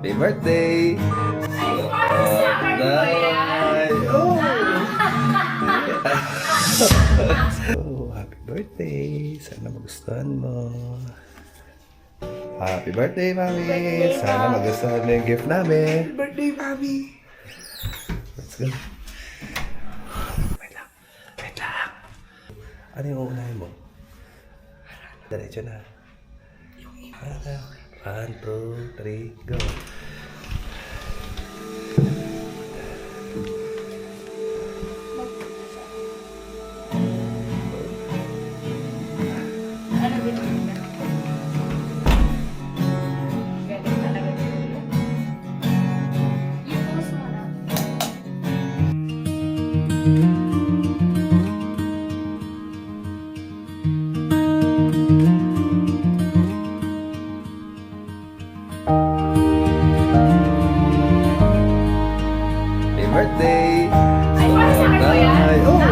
Happy birthday! So, happy birthday! Sana magustuhan mo. Happy birthday, Mami! Sana magustuhan mo yung gift namin. Happy birthday, Mami! Let's go. Wait lang. Wait lang. Ano yung uunahin mo? Diretso na. One, two, three, go. Birthday! Ay, para sa akin ba yan? Oh!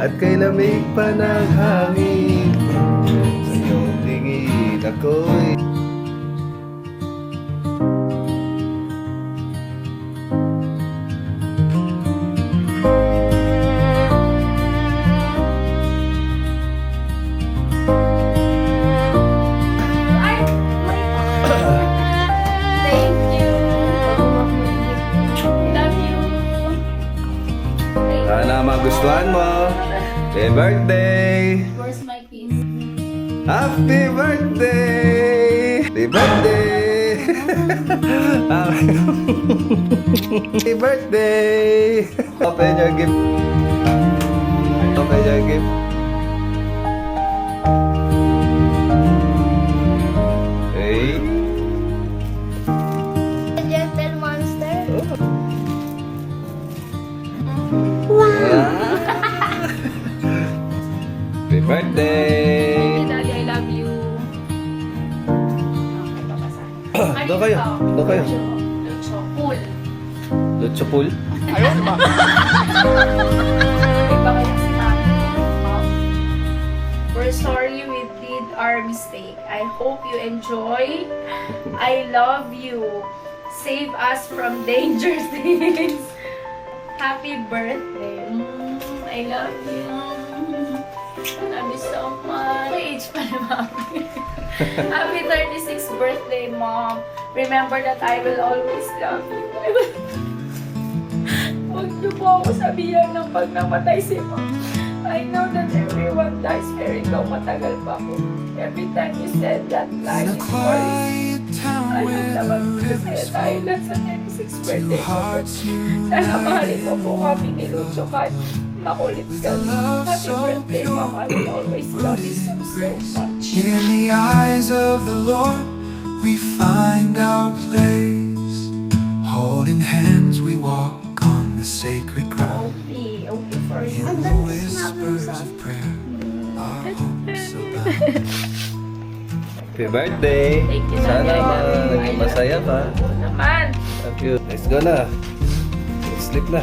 At kay lamig pa ng hangin, sa iyong tingin ako'y sana magustuhan mo. Happy birthday! Where's my kiss? Happy birthday! Happy birthday! Happy birthday! Open your gift. Open your gift. Hey! Gentle monster. Happy birthday! Daddy, I love you. Okay, Doon kayo. Doon kayo. Lucho. Cool. Lucho pool. Iba kayo si Mami. We're sorry we did our mistake. I hope you enjoy. I love you. Save us from dangerous things. Happy birthday. I love you. I love you so much. My age pa na, Mami. Happy 36th birthday, Mom. Remember that I will always love you. Huwag niyo po ako sabihan ng pag namatay si Mom. I know that everyone dies, pero ikaw matagal pa ako. Every time you said that life is for ano naman kasi tayo lang sa 36th birthday ko. Sana mahalin mo po kami ni Lucho kahit makulit ka. Happy birthday, Mom. I will always love you so much. In the eyes of the Lord, we find our place. Holding hands, we walk on the sacred ground. Okay for you. In the whispers of prayer, our hopes abound. Happy birthday! Thank you, Sana Daddy. naging masaya ka. Oo naman. Thank you. Let's go na. Let's sleep na.